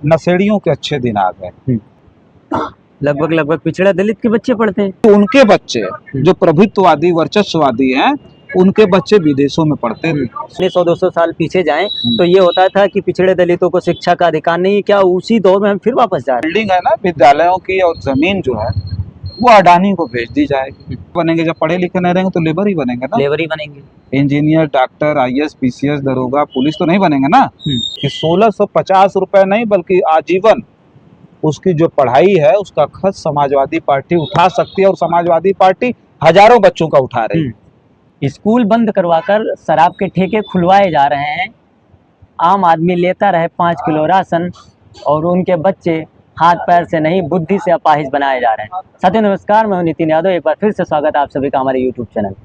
नशेड़ियों के अच्छे दिन आ गए। लगभग पिछड़ा दलित के बच्चे पढ़ते हैं। तो उनके बच्चे जो प्रभुत्ववादी वर्चस्ववादी हैं, उनके बच्चे विदेशों में पढ़ते थे। 100-200 साल पीछे जाएं तो ये होता था कि पिछड़े दलितों को शिक्षा का अधिकार नहीं। क्या उसी दौर में हम फिर वापस जा रहे हैं? बिल्डिंग है ना विद्यालयों की, और जमीन जो है वो अडानी को भेज दी जाएगी। बनेंगे, जब पढ़े लिखे नहीं रहेंगे तो लेबर ही बनेंगे ना। लेबर ही बनेंगे। इंजीनियर, डॉक्टर, आईएएस, पीसीएस, दरोगा, पुलिस तो नहीं बनेंगे ना। कि 1650 रुपए नहीं बल्कि आजीवन उसकी जो पढ़ाई है उसका खर्च समाजवादी पार्टी उठा सकती है, और समाजवादी पार्टी हजारों बच्चों का उठा रही है। स्कूल बंद करवाकर शराब के ठेके खुलवाए जा रहे हैं। आम आदमी लेता रहे 5 किलो राशन और उनके बच्चे हाथ पैर से नहीं बुद्धि से अपाहिज बनाए जा रहे हैं। साथियों नमस्कार, मैं हूं नितिन यादव। एक बार फिर से स्वागत है आप सभी का हमारे यूट्यूब चैनल।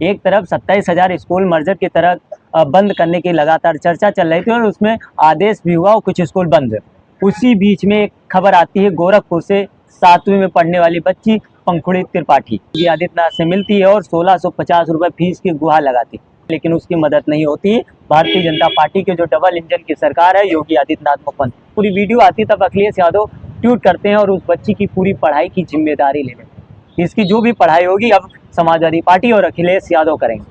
एक तरफ 27,000 स्कूल मर्जर की तरह बंद करने की लगातार चर्चा चल रही थी और उसमें आदेश भी हुआ और कुछ स्कूल बंद। उसी बीच में एक खबर आती है गोरखपुर से 7वीं में पढ़ने वाली बच्ची पंखुड़ी त्रिपाठी योगी आदित्यनाथ से मिलती है और 1650 रुपये फीस की गुहार लगाती है, लेकिन उसकी मदद नहीं होती। भारतीय जनता पार्टी के जो डबल इंजन की सरकार है, योगी आदित्यनाथ मुख्यमंत्री, पूरी वीडियो आती तब अखिलेश यादव ट्वीट करते हैं और उस बच्ची की पूरी पढ़ाई की जिम्मेदारी ले लेते हैं। इसकी जो भी पढ़ाई होगी अब समाजवादी पार्टी और अखिलेश यादव करेंगे।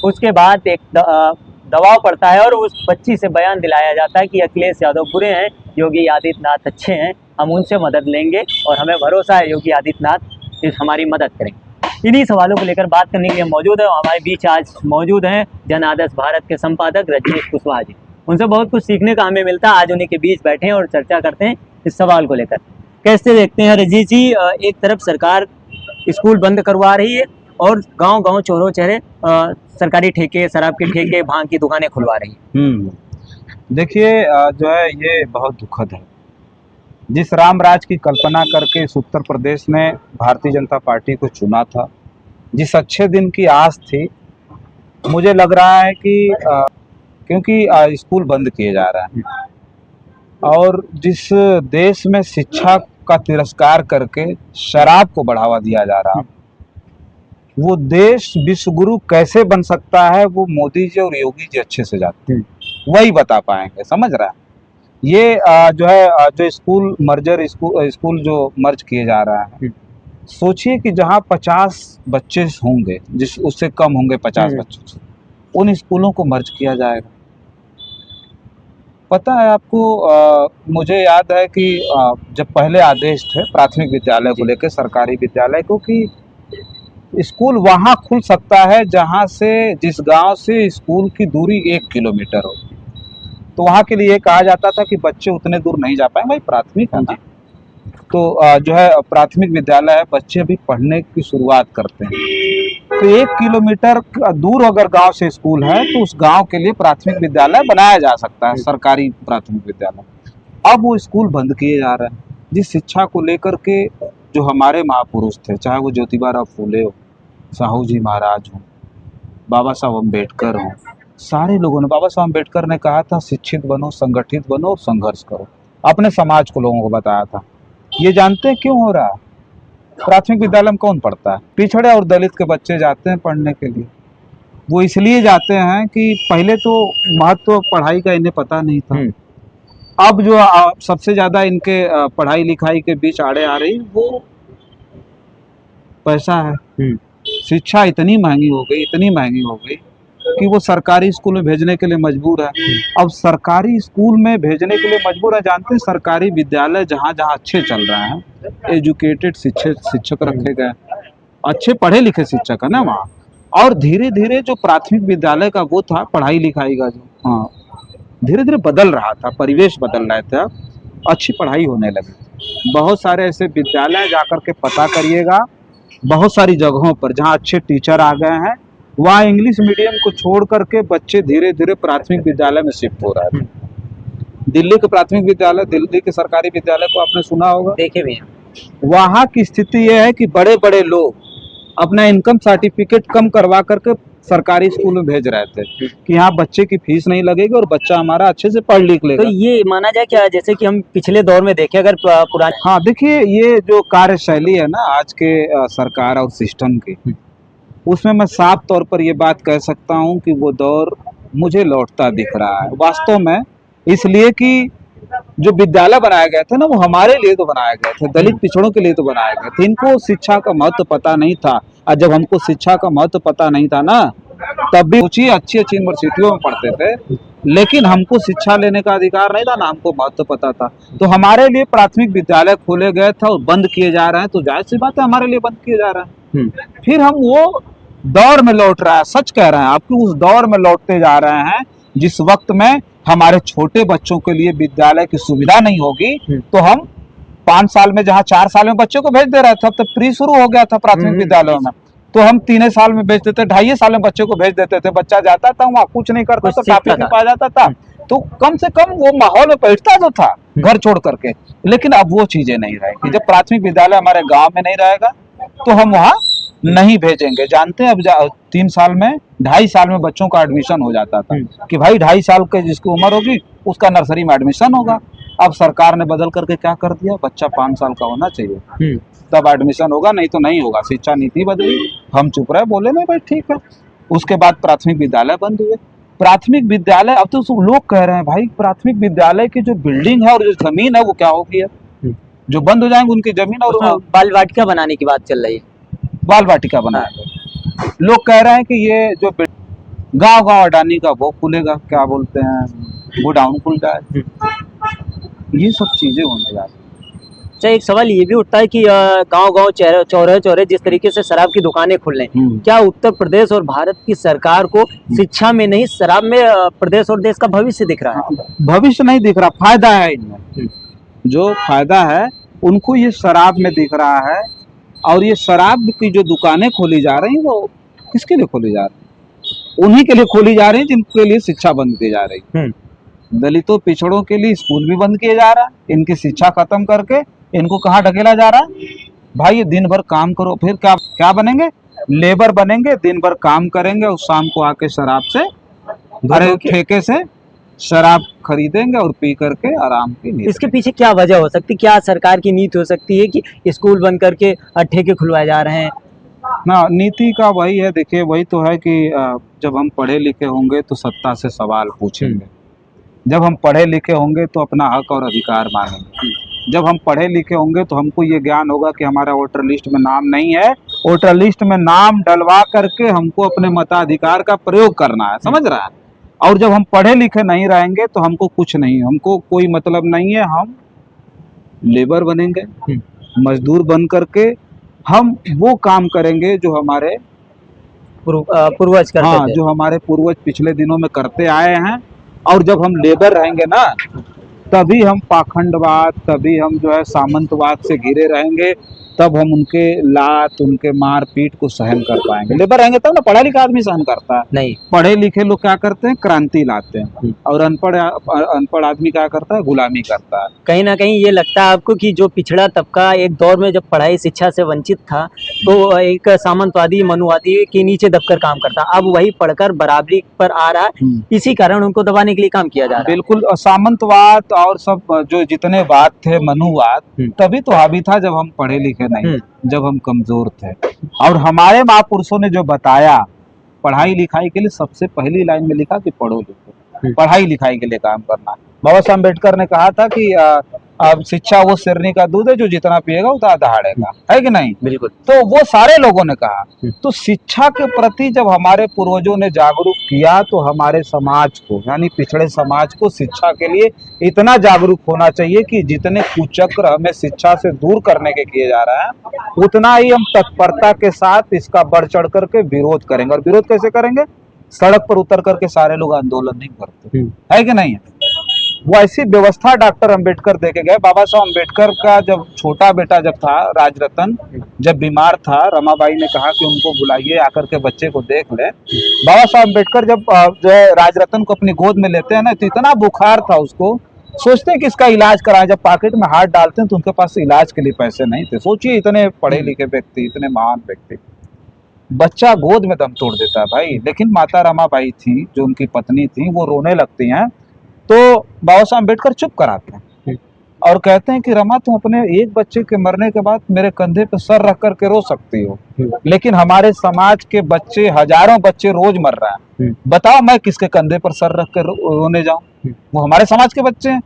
उसके बाद एक दबाव पड़ता है और उस बच्ची से बयान दिलाया जाता है कि अखिलेश यादव बुरे हैं, योगी आदित्यनाथ अच्छे हैं, हम उनसे मदद लेंगे और हमें भरोसा है योगी आदित्यनाथ हमारी मदद करेंगे। इन्हीं सवालों को लेकर बात करने के लिए मौजूद है हमारे बीच आज मौजूद हैं जन आदर्श भारत के संपादक रजनीश कुशवाहा जी। उनसे बहुत कुछ सीखने का हमें मिलता है। आज उन्हीं के बीच बैठे हैं और चर्चा करते हैं इस सवाल को लेकर। कैसे देखते हैं रजनीश जी, एक तरफ सरकार स्कूल बंद करवा रही है और गांव-गांव चौरों चेहरे सरकारी ठेके, शराब के ठेके, भांग की दुकानें खुलवा रही है। देखिए जो है ये बहुत दुखद है। जिस राम राज की कल्पना करके इस उत्तर प्रदेश ने भारतीय जनता पार्टी को चुना था, जिस अच्छे दिन की आस थी, मुझे लग रहा है कि क्योंकि स्कूल बंद किए जा रहे हैं और जिस देश में शिक्षा का तिरस्कार करके शराब को बढ़ावा दिया जा रहा है, वो देश विश्वगुरु कैसे बन सकता है वो मोदी जी और योगी जी अच्छे से जानते हैं, वही बता पाएंगे। समझ रहा है ये जो है जो स्कूल जो मर्ज किए जा रहा है, सोचिए कि जहाँ 50 बच्चे होंगे, जिस उससे कम होंगे 50 बच्चे, उन स्कूलों को मर्ज किया जाएगा। पता है आपको, मुझे याद है कि जब पहले आदेश थे प्राथमिक विद्यालय को लेकर, सरकारी विद्यालय को, कि स्कूल वहाँ खुल सकता है जहाँ से, जिस गांव से स्कूल की दूरी 1 किलोमीटर हो, तो वहाँ के लिए कहा जाता था कि बच्चे उतने दूर नहीं जा पाए। भाई प्राथमिक है ना, तो जो है प्राथमिक विद्यालय है, बच्चे अभी पढ़ने की शुरुआत करते हैं, तो 1 किलोमीटर दूर अगर गांव से स्कूल है तो उस गांव के लिए प्राथमिक विद्यालय बनाया जा सकता है, सरकारी प्राथमिक विद्यालय। अब वो स्कूल बंद किए जा रहे हैं। जिस शिक्षा को लेकर के जो हमारे महापुरुष थे, चाहे वो ज्योतिबा फूले हो, साहू जी महाराज हो, बाबा साहब अम्बेडकर हो, सारे लोगों ने, बाबा साहब अम्बेडकर ने कहा था शिक्षित बनो, संगठित बनो और संघर्ष करो, अपने समाज को लोगों को बताया था। ये जानते हैं क्यों हो रहा है? प्राथमिक विद्यालय में कौन पढ़ता है? पिछड़े और दलित के बच्चे जाते हैं पढ़ने के लिए। वो इसलिए जाते हैं कि पहले तो महत्व पढ़ाई का इन्हें पता नहीं था। अब जो सबसे ज्यादा इनके पढ़ाई लिखाई के बीच आड़े आ रही वो पैसा है। शिक्षा इतनी महंगी हो गई कि वो सरकारी स्कूल में भेजने के लिए मजबूर है। अब सरकारी स्कूल में भेजने के लिए मजबूर है। जानते हैं सरकारी विद्यालय जहाँ अच्छे चल रहे हैं, एजुकेटेड शिक्षक रखे गए, अच्छे पढ़े लिखे शिक्षक है ना वहाँ, और धीरे धीरे जो प्राथमिक विद्यालय का वो था पढ़ाई लिखाई का जो धीरे धीरे बदल रहा था, परिवेश बदल रहा था, अच्छी पढ़ाई होने लगी। बहुत सारे ऐसे विद्यालय जाकर के पता करिएगा, बहुत सारी जगहों पर जहाँ अच्छे टीचर आ गए हैं, वहाँ इंग्लिश मीडियम को छोड़ करके बच्चे धीरे धीरे प्राथमिक विद्यालय में शिफ्ट हो रहे थे। दिल्ली के प्राथमिक विद्यालय, दिल्ली के सरकारी विद्यालय को आपने सुना होगा, देखे भी हैं। वहाँ की स्थिति यह है कि बड़े बड़े लोग अपना इनकम सर्टिफिकेट कम करवा करके सरकारी स्कूल में भेज रहे थे कि यहाँ बच्चे की फीस नहीं लगेगी और बच्चा हमारा अच्छे से पढ़ लिख लेगा। तो ये माना जाए क्या, जैसे कि हम पिछले दौर में देखें अगर पुराने, हाँ देखिए ये जो कार्यशैली है ना आज के सरकार और सिस्टम की, उसमें मैं साफ तौर पर ये बात कह सकता हूँ कि वो दौर मुझे लौटता दिख रहा है वास्तव में। इसलिए कि जो विद्यालय बनाए गए थे ना, वो हमारे लिए तो बनाए गए थे, दलित पिछड़ों के लिए तो बनाए गए थे। इनको शिक्षा का महत्व पता नहीं था। और जब हमको शिक्षा का महत्व पता नहीं था ना, तब भी अच्छी अच्छी यूनिवर्सिटियों में पढ़ते थे, लेकिन हमको शिक्षा लेने का अधिकार नहीं था ना, हमको महत्व पता था। तो हमारे लिए प्राथमिक विद्यालय खोले गए थे और बंद किए जा रहे हैं, तो जाहिर सी बात है हमारे लिए बंद किए जा रहे हैं। फिर हम वो दौर में लौट रहा है, सच कह रहे हैं आपको, उस दौर में लौटते जा रहे हैं जिस वक्त में हमारे छोटे बच्चों के लिए विद्यालय की सुविधा नहीं होगी। तो हम 5 साल में जहाँ 4 साल में बच्चों को भेज दे रहे थे, अब तो प्री शुरू हो गया था प्राथमिक विद्यालयों में, तो हम 3 साल में भेज देते, 2.5 साल में बच्चे को भेज देते थे। बच्चा जाता था वहाँ, कुछ नहीं करता था, काफी में पा जाता था, तो कम से कम वो माहौल में बैठता तो था घर छोड़ करके। लेकिन अब वो चीजें नहीं रहेगी। जब प्राथमिक विद्यालय हमारे गांव में नहीं रहेगा तो हम वहाँ नहीं भेजेंगे। जानते हैं अब 3 साल में 2.5 साल में बच्चों का एडमिशन हो जाता था कि भाई 2.5 साल के जिसकी उम्र होगी उसका नर्सरी में एडमिशन होगा। अब सरकार ने बदल करके क्या कर दिया, बच्चा 5 साल का होना चाहिए तब एडमिशन होगा, नहीं तो नहीं होगा। शिक्षा नीति बदली, हम चुप रहे, बोले नहीं भाई ठीक है। उसके बाद प्राथमिक विद्यालय बंद हुए। प्राथमिक विद्यालय, अब तो लोग कह रहे हैं भाई प्राथमिक विद्यालय की जो बिल्डिंग है और जो जमीन है वो क्या होगी है, जो बंद हो जाएंगे उनकी जमीन, और बाल वाटिका बनाने की बात चल रही है। बाल वाटिका बनाएंगे। लोग कह रहे हैं कि ये जो गांव गांव अडानी का वो खुलेगा, क्या बोलते हैं, गोडाउन खुल रहा है, ये सब चीजें होने जा रही है। अच्छा, एक सवाल ये भी उठता है कि गांव गांव चौराहे चौराहे जिस तरीके से शराब की दुकानें खुल रही हैं, क्या उत्तर प्रदेश और भारत की सरकार को शिक्षा में नहीं शराब में प्रदेश और देश का भविष्य दिख रहा है? भविष्य नहीं दिख रहा, फायदा है इनमें। जो फायदा है उनको ये शराब में दिख रहा है। और ये शराब की जो दुकानें खोली जा रही हैं वो किसके लिए खोली जा रही है? उन्हीं के लिए खोली जा रही है जिनके लिए शिक्षा बंद की जा रही है। दलितों पिछड़ों के लिए स्कूल भी बंद किए जा रहा है। इनकी शिक्षा खत्म करके इनको कहाँ ढकेला जा रहा है? भाई ये दिन भर काम करो, फिर क्या क्या बनेंगे? लेबर बनेंगे, दिन भर काम करेंगे और शाम को आके शराब से, अरे ठेके से शराब खरीदेंगे और पी करके आराम की। इसके पीछे क्या वजह हो सकती है? क्या सरकार की नीति हो सकती है कि स्कूल बंद करके ठेके खुलवाए जा रहे हैं? ना, नीति का वही है, देखिए वही तो है कि जब हम पढ़े लिखे होंगे तो सत्ता से सवाल पूछेंगे। जब हम पढ़े लिखे होंगे तो अपना हक और अधिकार मांगेंगे। जब हम पढ़े लिखे होंगे तो हमको ये ज्ञान होगा कि हमारा वोटर लिस्ट में नाम नहीं है, वोटर लिस्ट में नाम डलवा करके हमको अपने मताधिकार का प्रयोग करना है, समझ रहा है। और जब हम पढ़े लिखे नहीं रहेंगे तो हमको कुछ नहीं, हमको कोई मतलब नहीं है। हम लेबर बनेंगे, मजदूर बन करके हम वो काम करेंगे जो हमारे पूर्वज करते हाँ, थे। जो हमारे पूर्वज पिछले दिनों में करते आए हैं। और जब हम लेबर रहेंगे ना, तभी हम पाखंडवाद, तभी हम जो है सामंतवाद से घिरे रहेंगे, तब हम उनके लात, उनके मार पीट को सहन कर पाएंगे। लेबर रहेंगे तब ना, पढ़ा लिखा आदमी सहन करता है नहीं। पढ़े लिखे लोग क्या करते हैं, क्रांति लाते हैं, और अनपढ़ आदमी क्या करता है, गुलामी करता है। कहीं ना कहीं ये लगता है आपको कि जो पिछड़ा तबका एक दौर में जब पढ़ाई शिक्षा से वंचित था तो एक सामंतवादी मनुवादी के नीचे दबकर काम करता, अब वही पढ़कर बराबरी पर आ रहा है, इसी कारण उनको दबाने के लिए काम किया जा रहा है। बिल्कुल, सामंतवाद और सब जो जितने वाद थे, मनुवाद, तभी तो हावी था जब हम पढ़े लिखे नहीं, जब हम कमजोर थे। और हमारे महापुरुषों ने जो बताया, पढ़ाई लिखाई के लिए सबसे पहली लाइन में लिखा कि पढ़ो लिखो, पढ़ाई लिखाई के लिए काम करना। बाबा साहब अम्बेडकर ने कहा था कि शिक्षा वो शेरनी का दूध है जो जितना पिएगा उतना दहाड़ेगा, है कि नहीं? बिल्कुल। तो वो सारे लोगों ने कहा। तो शिक्षा के प्रति जब हमारे पूर्वजों ने जागरूक किया तो हमारे समाज को, यानी पिछड़े समाज को शिक्षा के लिए इतना जागरूक होना चाहिए कि जितने कुचक्र हमें शिक्षा से दूर करने के किए जा रहे हैं, उतना ही हम तत्परता के साथ इसका बढ़ चढ़ करके विरोध करेंगे। और विरोध कैसे करेंगे? सड़क पर उतर करके सारे लोग आंदोलन नहीं करते, है कि नहीं? वो ऐसी व्यवस्था डॉक्टर अंबेडकर देके गए। बाबा साहब अंबेडकर का जब छोटा बेटा जब था, राजरतन, जब बीमार था, रमाबाई ने कहा कि उनको बुलाइए, आकर के बच्चे को देख ले। बाबा साहब अंबेडकर जब जो है राजरतन को अपनी गोद में लेते हैं ना, तो इतना बुखार था उसको, सोचते हैं कि इसका इलाज कराएं। जब पॉकेट में हाथ डालते हैं तो उनके पास इलाज के लिए पैसे नहीं थे। सोचिए, इतने पढ़े लिखे व्यक्ति, इतने महान व्यक्ति, बच्चा गोद में दम तोड़ देता है भाई। लेकिन माता रमाबाई थी, जो उनकी पत्नी थी, वो रोने लगती हैं, तो बाबा साहब अम्बेडकर चुप कराते हैं और कहते हैं कि रमा, तुम अपने एक बच्चे के मरने के बाद मेरे कंधे पे सर रख करके रो सकती हो, लेकिन हमारे समाज के बच्चे, हजारों बच्चे रोज मर रहे हैं, बताओ मैं किसके कंधे पर सर रख कर रोने जाऊं? वो हमारे समाज के बच्चे हैं।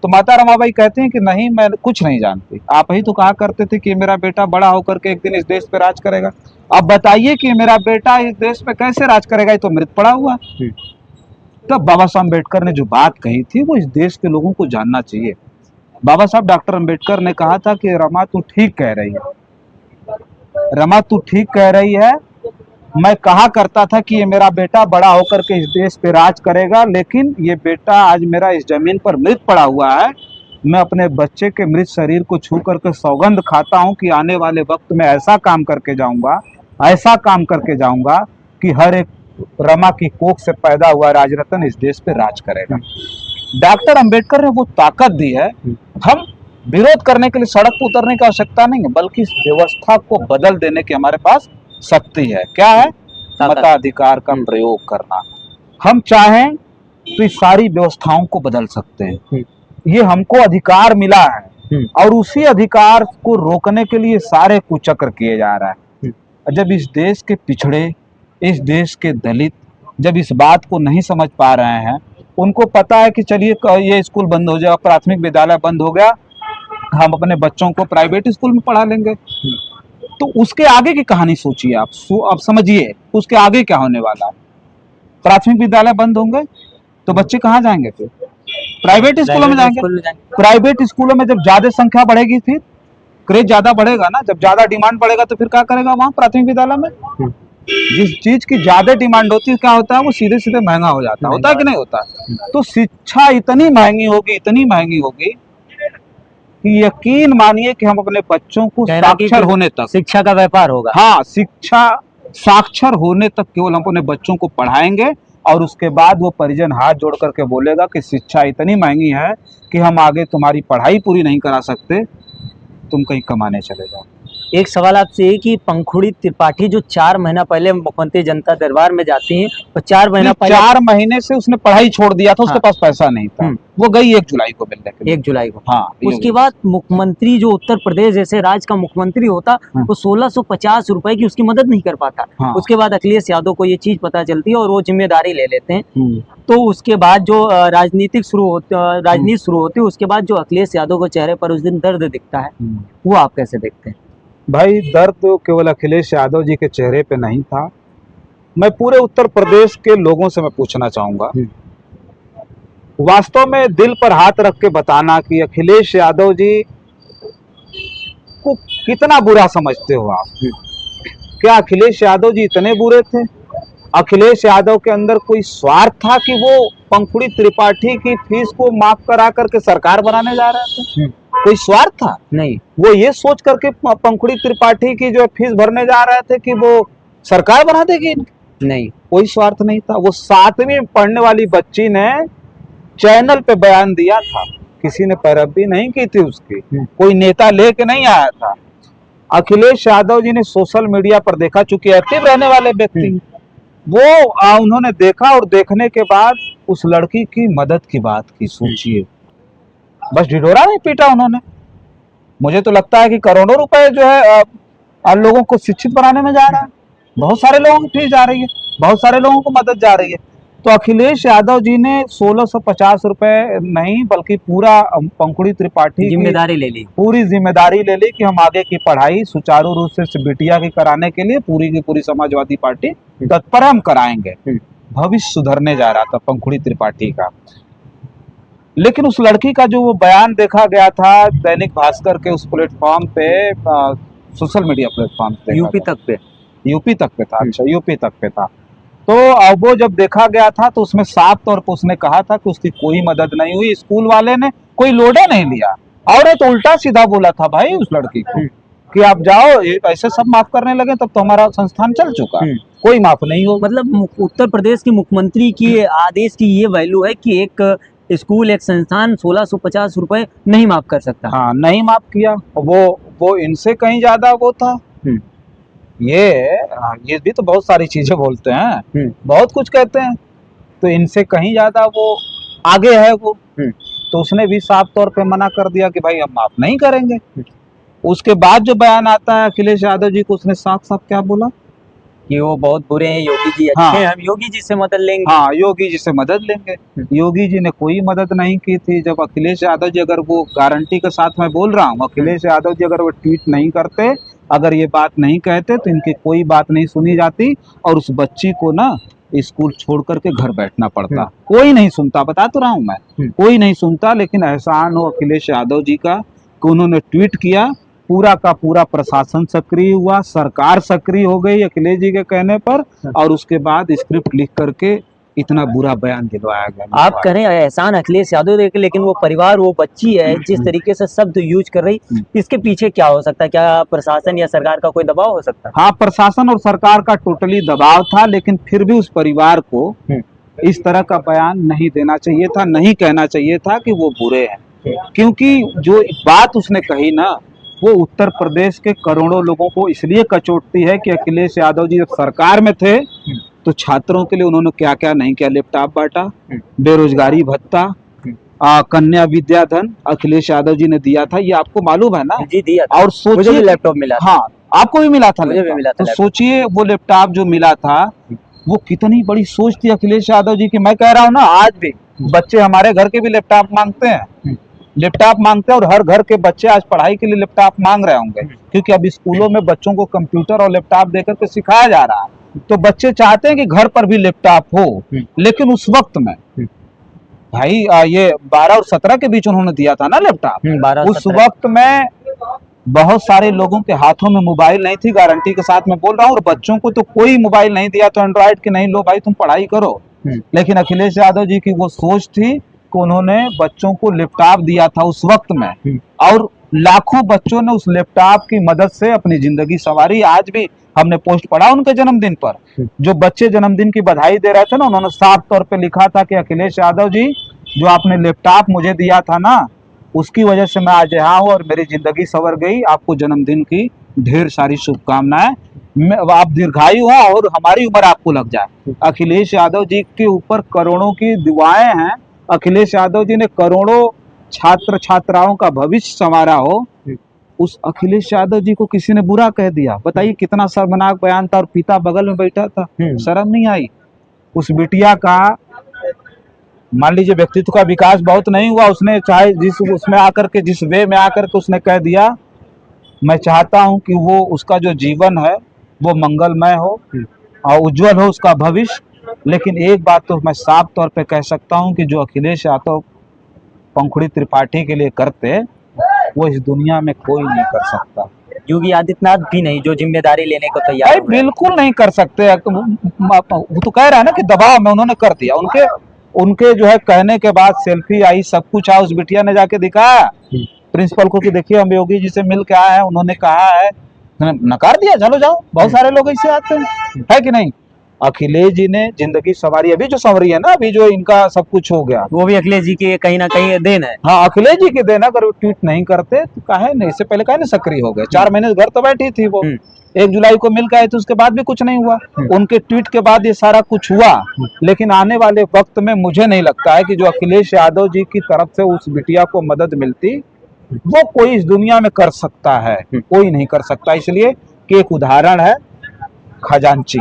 तो माता रमाबाई कहती हैं कि नहीं, मैं कुछ नहीं जानती, आप ही तो कहा करते थे कि मेरा बेटा बड़ा होकर के एक दिन इस देश पे राज करेगा। अब बताइए कि मेरा बेटा इस देश पे कैसे राज करेगा, ये तो मृत पड़ा हुआ है। तब बाबा साहब अम्बेडकर ने जो बात कही थी वो इस देश के लोगों को जानना चाहिए। बाबा साहब डॉक्टर अम्बेडकर ने कहा था कि रमा तू ठीक कह रही है, रमा तू ठीक कह रही है, मैं कहा करता था कि ये मेरा बेटा बड़ा होकर के इस देश पे राज करेगा, लेकिन ये बेटा आज मेरा इस जमीन पर मृत पड़ा हुआ है। मैं अपने बच्चे के मृत शरीर को छू करके सौगंध खाता हूं कि आने वाले वक्त में ऐसा काम करके जाऊंगा, ऐसा काम करके जाऊंगा कि हर एक रमा की कोख से पैदा हुआ राजरत्न इस देश पे राज करेगा। डॉक्टर अंबेडकर ने वो ताकत दी है। हम विरोध करने के लिए सड़क पर उतरने की आवश्यकता नहीं है, बल्कि इस व्यवस्था को बदल देने की हमारे पास शक्ति है। क्या है? मताधिकार का प्रयोग करना। हम चाहें तो इस सारी व्यवस्थाओं को बदल सकते हैं। ये हमको अधिकार मिला है और उसी अधिकार को रोकने के लिए सारे कुचक्र किए जा रहा है। जब इस देश के पिछड़े, इस देश के दलित जब इस बात को नहीं समझ पा रहे हैं, उनको पता है कि चलिए ये स्कूल बंद हो जाएगा, प्राथमिक विद्यालय बंद हो गया, हम अपने बच्चों को प्राइवेट स्कूल में पढ़ा लेंगे, तो उसके आगे की कहानी सोचिए आप। समझिए उसके आगे क्या होने वाला है। प्राथमिक विद्यालय बंद होंगे तो बच्चे कहाँ जाएंगे? फिर प्राइवेट स्कूलों में जाएंगे। प्राइवेट स्कूलों में जब ज्यादा संख्या बढ़ेगी, फिर क्रेज ज्यादा बढ़ेगा ना, जब ज्यादा डिमांड बढ़ेगा तो फिर क्या करेगा वहाँ प्राथमिक विद्यालय में? जिस चीज की ज्यादा डिमांड होती है क्या होता है, वो सीधे सीधे महंगा हो जाता है। होता है कि नहीं होता? तो शिक्षा इतनी महंगी होगी, इतनी महंगी होगी कि यकीन मानिए कि हम अपने बच्चों को साक्षर होने तक, शिक्षा का व्यापार होगा। हाँ, शिक्षा साक्षर होने तक केवल हम अपने बच्चों को पढ़ाएंगे और उसके बाद वो परिजन हाथ जोड़ करके बोलेगा कि शिक्षा इतनी महंगी है कि हम आगे तुम्हारी पढ़ाई पूरी नहीं करा सकते, तुम कहीं कमाने चले जाओ। एक सवाल आपसे ये कि पंखुड़ी त्रिपाठी जो 4 महीना पहले मुख्यमंत्री जनता दरबार में जाती हैं, और 4 महीना पहले 4 महीने से उसने पढ़ाई छोड़ दिया था। उसके पास पैसा नहीं था, वो गई 1 जुलाई को मिलने के लिए। 1 जुलाई को। हाँ, उसके बाद मुख्यमंत्री जो उत्तर प्रदेश जैसे राज्य का मुख्यमंत्री होता, वो 1650 रुपए की उसकी मदद नहीं कर पाता। हाँ। उसके बाद अखिलेश यादव को ये चीज पता चलती है और वो जिम्मेदारी ले लेते हैं। तो उसके बाद जो राजनीति शुरू होती है, उसके बाद जो अखिलेश यादव के चेहरे पर उस दिन दर्द दिखता है, वो आप कैसे देखते हैं? भाई, दर्द तो केवल अखिलेश यादव जी के चेहरे पे नहीं था। मैं पूरे उत्तर प्रदेश के लोगों से मैं पूछना चाहूंगा, वास्तव में दिल पर हाथ रख के बताना कि अखिलेश यादव जी को कितना बुरा समझते हो आप? क्या अखिलेश यादव जी इतने बुरे थे? अखिलेश यादव के अंदर कोई स्वार्थ था कि वो पंखुड़ी त्रिपाठी की फीस को माफ करा करके सरकार बनाने जा रहे थे? कोई स्वार्थ था? नहीं। वो ये सोच करके पंखुड़ी त्रिपाठी की जो फीस भरने जा रहे थे कि वो सरकार बना देगी? नहीं, कोई स्वार्थ नहीं था। वो 7वीं पढ़ने वाली बच्ची ने चैनल पे बयान दिया था, किसी ने पैरवी नहीं की थी उसकी, कोई नेता लेके नहीं आया था। अखिलेश यादव जी ने सोशल मीडिया पर देखा, चूंकि एक्टिव रहने वाले व्यक्ति, वो उन्होंने देखा और देखने के बाद उस लड़की की मदद की बात की। सोचिए, बस ढिढोरा नहीं पीटा उन्होंने। मुझे तो लगता है कि करोड़ों रुपए जो है लोगों को शिक्षित बनाने में जा रहा है। बहुत सारे लोगों की फीस जा रही है, बहुत सारे लोगों को मदद जा रही है। तो अखिलेश यादव जी ने 1650 रुपए नहीं, बल्कि पूरा पंखुड़ी त्रिपाठी जिम्मेदारी ले ली, पूरी जिम्मेदारी ले ली कि हम आगे की पढ़ाई सुचारू रूप से बिटिया की कराने के लिए पूरी की पूरी समाजवादी पार्टी तत्पर हम कराएंगे। भविष्य सुधरने जा रहा था पंखुड़ी त्रिपाठी का। लेकिन उस लड़की का जो वो बयान देखा गया था दैनिक भास्कर के उस प्लेटफॉर्म पे, सोशल मीडिया प्लेटफॉर्म पे, यूपी तक पे था। अच्छा, यूपी तक पे था। तो अब वो जब देखा गया था तो उसमें साफ तौर पर उसने कहा था कि उसकी कोई मदद नहीं हुई, स्कूल वाले ने कोई लोडे नहीं लिया। और ये तो उल्टा सीधा बोला था भाई उस लड़की को कि आप जाओ, ऐसे सब माफ करने लगे तब तो हमारा संस्थान चल चुका, कोई माफ नहीं हो। मतलब उत्तर प्रदेश के मुख्यमंत्री की आदेश की ये वैल्यू है कि एक स्कूल, एक संस्थान 1650 रुपए नहीं माफ कर सकता। हाँ, नहीं माफ किया। वो इनसे कहीं ज्यादा वो था। ये भी तो बहुत सारी चीजें बोलते हैं, बहुत कुछ कहते हैं, तो इनसे कहीं ज्यादा वो आगे है वो। तो उसने भी साफ तौर पे मना कर दिया कि भाई हम माफ नहीं करेंगे। उसके बाद जो बयान आता है अखिलेश यादव जी को, उसने साफ साफ क्या बोला कि वो बहुत बुरे हैं, योगी जी अच्छे हाँ। हैं, हम योगी जी से मदद लेंगे। हाँ, योगी जी से मदद लेंगे। योगी जी ने कोई मदद नहीं की थी। जब अखिलेश यादव जी, अगर वो गारंटी के साथ मैं बोल रहा हूँ, अखिलेश यादव जी अगर वो ट्वीट नहीं करते, अगर ये बात नहीं कहते, तो इनकी कोई बात नहीं सुनी जाती और उस बच्ची को ना स्कूल छोड़ करके घर बैठना पड़ता। कोई नहीं सुनता, बता तो रहा हूँ मैं, कोई नहीं सुनता। लेकिन एहसान हो अखिलेश यादव जी का कि उन्होंने ट्वीट किया, पूरा का पूरा प्रशासन सक्रिय हुआ, सरकार सक्रिय हो गई अखिलेश जी के कहने पर, और उसके बाद स्क्रिप्ट लिख करके इतना बुरा बयान दिलवाया गया। आप करें एहसान अखिलेश यादव देखे, लेकिन वो परिवार, वो बच्ची है जिस तरीके से शब्द यूज कर रही, इसके पीछे क्या हो सकता है? क्या प्रशासन या सरकार का कोई दबाव हो सकता है? हाँ, प्रशासन और सरकार का टोटली दबाव था, लेकिन फिर भी उस परिवार को इस तरह का बयान नहीं देना चाहिए था, नहीं कहना चाहिए था कि वो बुरे हैं। क्योंकि जो बात उसने कही ना, वो उत्तर प्रदेश के करोड़ों लोगों को इसलिए कचोटती है कि अखिलेश यादव जी जब सरकार में थे तो छात्रों के लिए उन्होंने क्या क्या नहीं किया। लैपटॉप बांटा, बेरोजगारी भत्ता, कन्या विद्याधन अखिलेश यादव जी ने दिया था, ये आपको मालूम है ना? जी दिया था। और सोचिए, लैपटॉप मिला। हाँ, आपको भी मिला था? मुझे भी मिला था। तो सोचिए वो लैपटॉप जो मिला था, वो कितनी बड़ी सोच थी अखिलेश यादव जी की। मैं कह रहा हूँ ना, आज भी बच्चे हमारे घर के भी लैपटॉप मांगते हैं, लैपटॉप मांगते हैं, और हर घर के बच्चे आज पढ़ाई के लिए लैपटॉप मांग रहे होंगे, क्योंकि अब स्कूलों में बच्चों को कंप्यूटर और लैपटॉप देकर के सिखाया जा रहा है। तो बच्चे चाहते हैं कि घर पर भी लैपटॉप हो। लेकिन उस वक्त में भाई ये 12 और 17 के बीच उन्होंने दिया था ना लैपटॉप। उस वक्त में बहुत सारे लोगों के हाथों में मोबाइल नहीं थी, गारंटी के साथ मैं बोल रहा हूँ, और बच्चों को तो कोई मोबाइल नहीं दिया, तो एंड्रॉइड की नहीं, लो भाई तुम पढ़ाई करो। लेकिन अखिलेश यादव जी की वो सोच थी कि उन्होंने बच्चों को लैपटॉप दिया था उस वक्त में, और लाखों बच्चों ने उस लैपटॉप की मदद से अपनी जिंदगी संवारी। आज भी हमने पोस्ट पढ़ा उनके जन्मदिन पर, जो बच्चे जन्मदिन की बधाई दे रहे थे ना, उन्होंने साफ तौर पे लिखा था कि अखिलेश यादव जी, जो आपने लैपटॉप मुझे दिया था ना, उसकी वजह से मैं आज यहाँ हूँ और मेरी जिंदगी संवर गई। आपको जन्मदिन की ढेर सारी शुभकामनाएं, आप दीर्घायु हो और हमारी उम्र आपको लग जाए। अखिलेश यादव जी के ऊपर करोड़ों की दुआएं हैं। अखिलेश यादव जी ने करोड़ों छात्र छात्राओं का भविष्य संवारा हो, उस अखिलेश यादव जी को किसी ने बुरा कह दिया। बताइए कितना शर्मनाक बयान था, और पिता बगल में बैठा था, शर्म नहीं आई? उस बिटिया का मान लीजिए व्यक्तित्व का विकास बहुत नहीं हुआ, उसने चाहे जिस उसमें आकर के, जिस वे में आकर के उसने कह दिया, मैं चाहता हूं कि वो उसका जो जीवन है वो मंगलमय हो और उज्जवल हो उसका भविष्य। लेकिन एक बात तो मैं साफ तौर पे कह सकता हूं कि जो अखिलेश यादव पंखुड़ी त्रिपाठी के लिए करते, वो इस दुनिया में कोई नहीं कर सकता। योगी आदित्यनाथ भी नहीं, जो जिम्मेदारी लेने को तैयार है। बिल्कुल नहीं कर सकते। वो तो कह रहा है ना कि दबाव में उन्होंने कर दिया। उनके जो है कहने के बाद सेल्फी आई, सब कुछ आया, उस बिटिया ने जाके दिखाया प्रिंसिपल को कि देखिए हम योगी जी से मिल के आए हैं, उन्होंने कहा है, नकार दिया, चलो जाओ। बहुत सारे लोग ऐसे आते हैं, है कि नहीं? अखिलेश जी ने जिंदगी सवारी, अभी जो संवरी है ना, अभी जो इनका सब कुछ हो गया, वो भी अखिलेश जी की कहीं ना कहीं देन है। हाँ, अखिलेश जी की देन। अगर वो ट्वीट नहीं करते तो काहे नहीं, इससे पहले काहे नहीं सक्रिय हो गए? 4 महीने घर तो बैठी थी वो, 1 जुलाई को मिल गए, तो उसके बाद भी कुछ नहीं हुआ। उनके ट्वीट के बाद ये सारा कुछ हुआ। लेकिन आने वाले वक्त में मुझे नहीं लगता है कि जो अखिलेश यादव जी की तरफ से उस बिटिया को मदद मिलती, वो कोई इस दुनिया में कर सकता है, कोई नहीं कर सकता। इसलिए कि एक उदाहरण है खजांची।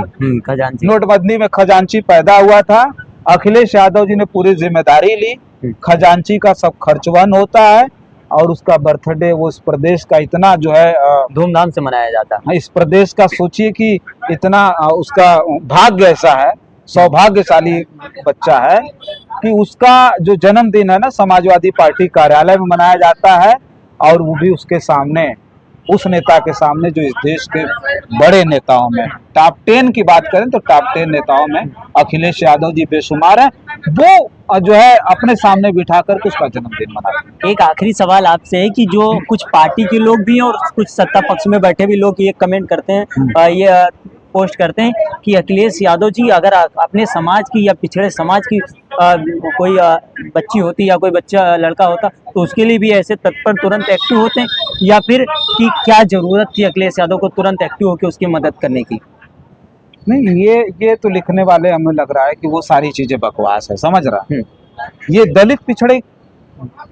नोटबंदी में खजांची पैदा हुआ था, अखिलेश यादव जी ने पूरी जिम्मेदारी ली, खजांची का सब खर्च वहन होता है, और उसका बर्थडे वो इस प्रदेश का इतना जो है धूमधाम से मनाया जाता है। इस प्रदेश का सोचिए कि इतना उसका भाग्य ऐसा है, सौभाग्यशाली बच्चा है कि उसका जो जन्मदिन है ना, समाजवादी पार्टी कार्यालय में मनाया जाता है, और वो भी उसके सामने, उस नेता के सामने जो इस देश के बड़े नेताओं में टॉप 10 की बात करें तो टॉप 10 नेताओं में अखिलेश यादव जी बेशुमार हैं। वो जो है अपने सामने बिठा करके उसका जन्मदिन मनाते हैं। एक आखिरी सवाल आपसे है कि जो कुछ पार्टी के लोग भी हैं और कुछ सत्ता पक्ष में बैठे भी लोग ये कमेंट करते हैं, ये पोस्ट करते हैं कि अखिलेश यादव जी अगर अपने समाज की या पिछड़े समाज की कोई बच्ची होती या कोई बच्चा लड़का होता तो उसके लिए भी ऐसे तत्पर तुरंत एक्टिव होते हैं, या फिर कि क्या जरूरत थी अखिलेश यादव को तुरंत एक्टिव होकर उसकी मदद करने की? नहीं, ये तो लिखने वाले, हमें लग रहा है कि वो सारी चीजें बकवास है, समझ रहा। ये दलित पिछड़े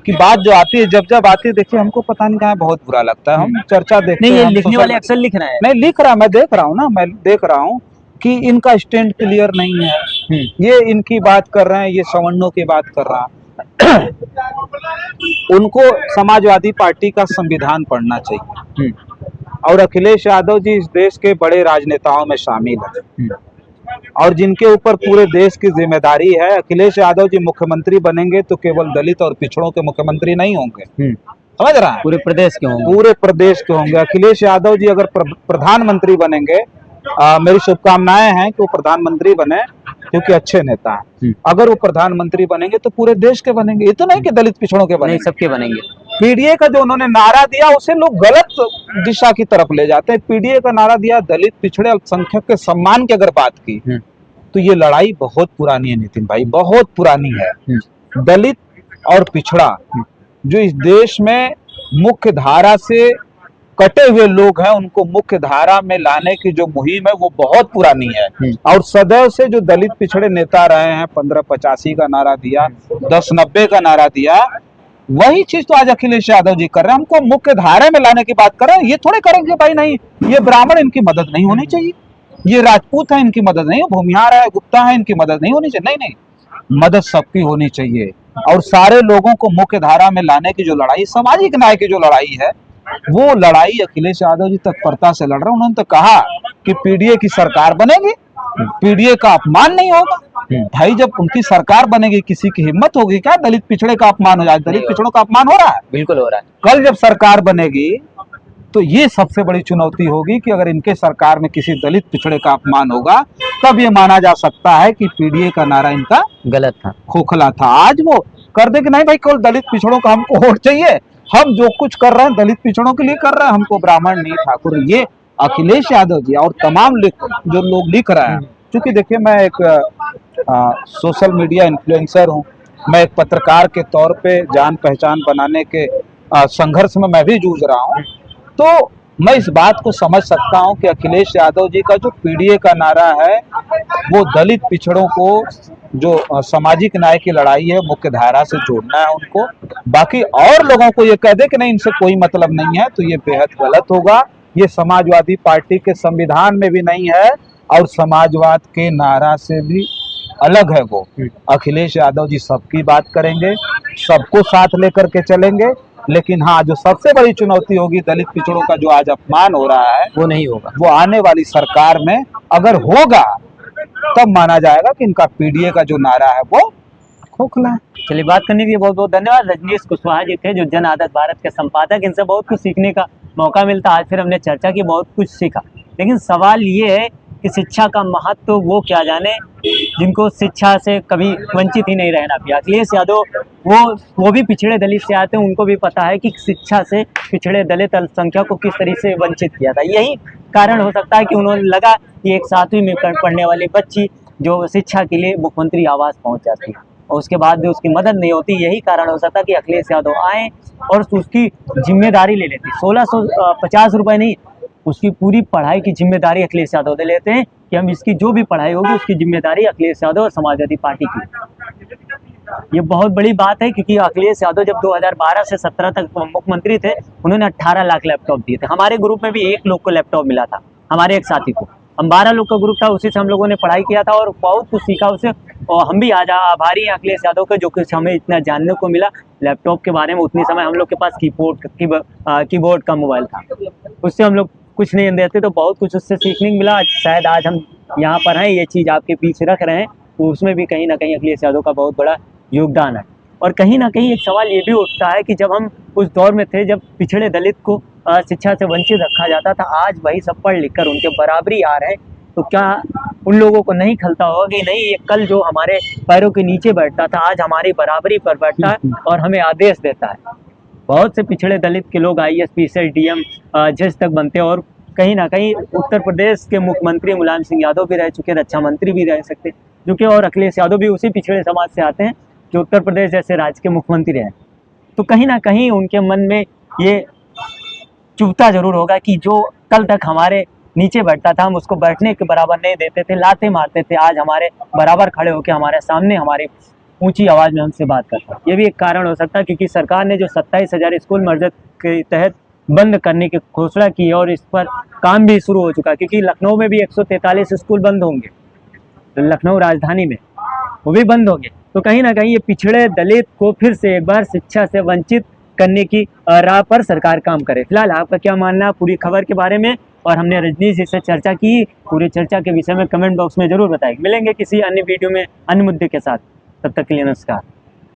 की बात जो आती है, जब आती है, देखिए हमको पता नहीं कहाँ बहुत बुरा लगता है। हम चर्चा देखते हैं, नहीं, ये लिखने वाले अक्सर लिख रहे हैं। नहीं लिख रहा, मैं देख रहा हूँ ना, मैं देख रहा हूँ कि इनका स्टैंड क्लियर नहीं है, ये इनकी बात कर रहे हैं, ये सवर्णों की बात कर रहा है। उनको समाजवादी पार्टी का संविधान पढ़ना चाहिए और अखिलेश यादव जी इस देश के बड़े राजनेताओं में शामिल हैं और जिनके ऊपर पूरे देश की जिम्मेदारी है। अखिलेश यादव जी मुख्यमंत्री बनेंगे तो केवल दलित और पिछड़ों के मुख्यमंत्री नहीं होंगे, समझ रहा है, पूरे प्रदेश के होंगे, पूरे प्रदेश के होंगे। अखिलेश यादव जी अगर प्रधानमंत्री बनेंगे, मेरी शुभकामनाएं हैं कि वो प्रधानमंत्री बने क्योंकि अच्छे नेता हैं। अगर वो प्रधानमंत्री बनेंगे तो पूरे देश के बनेंगे, ये तो नहीं कि दलित पिछड़ों के बनेंगे, सबके बनेंगे। पीडीए का जो उन्होंने नारा दिया उसे लोग गलत दिशा की तरफ ले जाते हैं। पीडीए का नारा दिया दलित पिछड़े अल्पसंख्यक के सम्मान की अगर बात की तो ये लड़ाई बहुत पुरानी है नितिन भाई, बहुत पुरानी है। दलित और पिछड़ा जो इस देश में मुख्य धारा से कटे हुए लोग हैं, उनको मुख्य धारा में लाने की जो मुहिम है वो बहुत पुरानी है और सदैव से जो दलित पिछड़े नेता रहे हैं, 1585 का नारा दिया, 1090 का नारा दिया, वही चीज तो आज अखिलेश यादव जी कर रहे हैं। हमको मुख्य धारा में लाने की बात कर रहे हैं। ये थोड़े करेंगे भाई, नहीं ये ब्राह्मण, इनकी मदद नहीं होनी चाहिए, ये राजपूत है, इनकी मदद नहीं, भूमिहार है, गुप्ता है, इनकी मदद नहीं होनी चाहिए। नहीं, मदद सबकी होनी चाहिए और सारे लोगों को मुख्य धारा में लाने की जो लड़ाई, सामाजिक न्याय की जो लड़ाई है, वो लड़ाई अखिलेश यादव जी तत्परता से लड़ रहे हैं। उन्होंने तो कहा कि पीडीए की सरकार बनेगी, पीडीए का अपमान नहीं होगा। भाई जब उनकी सरकार बनेगी, किसी की हिम्मत होगी क्या दलित पिछड़े का अपमान हो जाए? दलित पिछड़ों का अपमान हो रहा है, बिल्कुल हो रहा है। कल जब सरकार बनेगी तो ये सबसे बड़ी चुनौती होगी कि अगर इनके सरकार में किसी दलित पिछड़े का अपमान होगा तब ये माना जा सकता है कि पीडीए का नारा इनका गलत था, खोखला था। आज वो कर दे कि नहीं भाई केवल दलित पिछड़ों का हमको वोट चाहिए, हम जो कुछ कर रहे हैं दलित पिछड़ों के लिए कर रहे हैं, हमको ब्राह्मण नहीं ठाकुर। ये अखिलेश यादव जी और तमाम जो लोग लिख रहे हैं, क्योंकि देखिए मैं एक सोशल मीडिया इन्फ्लुएंसर हूँ, मैं एक पत्रकार के तौर पे जान पहचान बनाने के संघर्ष में मैं भी जूझ रहा हूँ, तो मैं इस बात को समझ सकता हूँ कि अखिलेश यादव जी का जो पीडीए का नारा है वो दलित पिछड़ों को जो सामाजिक न्याय की लड़ाई है मुख्य धारा से जोड़ना है उनको। बाकी और लोगों को ये कह दे कि नहीं इनसे कोई मतलब नहीं है तो ये बेहद गलत होगा। ये समाजवादी पार्टी के संविधान में भी नहीं है और समाजवाद के नारा से भी अलग है। वो अखिलेश यादव जी सबकी बात करेंगे, सबको साथ लेकर के चलेंगे, लेकिन हाँ जो सबसे बड़ी चुनौती होगी दलित पिछड़ों का जो आज अपमान हो रहा है वो नहीं होगा। वो आने वाली सरकार में अगर होगा तब माना जाएगा कि इनका पीडीए का जो नारा है वो खोखला है। चलिए, बात करने के लिए बहुत बहुत धन्यवाद। रजनीश कुशवाहा जी थे जो जन आदर्श भारत के संपादक, इनसे बहुत कुछ सीखने का मौका मिलता। आज फिर हमने चर्चा की, बहुत कुछ सीखा, लेकिन सवाल ये है कि शिक्षा का महत्व वो क्या जाने जिनको शिक्षा से कभी वंचित ही नहीं रहना पिया। अखिलेश यादव वो भी पिछड़े दलित से आते हैं, उनको भी पता है कि शिक्षा से पिछड़े दलित अल्पसंख्यक को किस तरीके से वंचित किया था। यही कारण हो सकता है कि उन्होंने लगा कि एक 7वीं में पढ़ने वाली बच्ची जो शिक्षा के लिए मुख्यमंत्री आवास पहुंच जाती है और उसके बाद भी उसकी मदद नहीं होती। यही कारण हो सकता है कि अखिलेश यादव आए और उसकी जिम्मेदारी ले लेती। 1650 रुपये नहीं, उसकी पूरी पढ़ाई की जिम्मेदारी अखिलेश यादव ले लेते हैं कि हम इसकी जो भी पढ़ाई होगी उसकी जिम्मेदारी अखिलेश यादव और समाजवादी पार्टी की। ये बहुत बड़ी बात है क्योंकि अखिलेश यादव जब 2012 से 17 तक मुख्यमंत्री थे, उन्होंने 18 लाख लैपटॉप दिए थे। हमारे ग्रुप में भी 1 लोग को लैपटॉप मिला था, हमारे एक साथी को। हम 12 लोग का ग्रुप था, उसी से हम लोगों ने पढ़ाई किया था और बहुत कुछ सीखा उससे। और हम भी आज आभारी हैं अखिलेश यादव के, जो कुछ हमें इतना जानने को मिला लैपटॉप के बारे में। उतनी समय हम लोग के पास कीबोर्ड का मोबाइल था, उससे हम लोग कुछ नहीं देते, तो बहुत कुछ उससे सीखने को मिला। शायद आज हम यहाँ पर हैं, ये चीज़ आपके पीछे रख रहे हैं, तो उसमें भी कहीं ना कहीं अखिलेश यादव का बहुत बड़ा योगदान है। और कहीं ना कहीं एक सवाल ये भी उठता है कि जब हम उस दौर में थे जब पिछड़े दलित को शिक्षा से वंचित रखा जाता था, आज वही सब पढ़ लिख कर उनके बराबरी आ रहे हैं, तो क्या उन लोगों को नहीं खलता होगा कि नहीं ये कल जो हमारे पैरों के नीचे बैठता था आज हमारी बराबरी पर बैठता है और हमें आदेश देता है। बहुत से पिछड़े दलित के लोग IAS PCL DM जज तक बनते हैं और कहीं ना कहीं उत्तर प्रदेश के मुख्यमंत्री मुलायम सिंह यादव भी रह चुके, रक्षा मंत्री भी रह सकते, जो कि और अखिलेश यादव भी उसी पिछड़े समाज से आते हैं जो उत्तर प्रदेश जैसे राज्य के मुख्यमंत्री रहे। तो कहीं ना कहीं उनके मन में ये चुभता जरूर होगा कि जो कल तक हमारे नीचे बैठता था हम उसको बैठने के बराबर नहीं देते थे, लाते मारते थे, आज हमारे बराबर खड़े होकर हमारे सामने हमारी ऊंची आवाज़ में हमसे बात करता है। ये भी एक कारण हो सकता है क्योंकि सरकार ने जो 27,000 स्कूल मर्जत के तहत बंद करने की घोषणा की और इस पर काम भी शुरू हो चुका है, क्योंकि लखनऊ में भी 143 स्कूल बंद होंगे, लखनऊ राजधानी में वो भी बंद होंगे। तो कहीं ना कहीं ये पिछड़े दलित को फिर से एक बार शिक्षा से वंचित करने की राह पर सरकार काम करे। फिलहाल आपका क्या मानना है पूरी खबर के बारे में, और हमने रजनीश जी से चर्चा की, पूरी चर्चा के विषय में कमेंट बॉक्स में जरूर बताएं। मिलेंगे किसी अन्य वीडियो में अन्य मुद्दे के साथ, तब तक के लिए नमस्कार।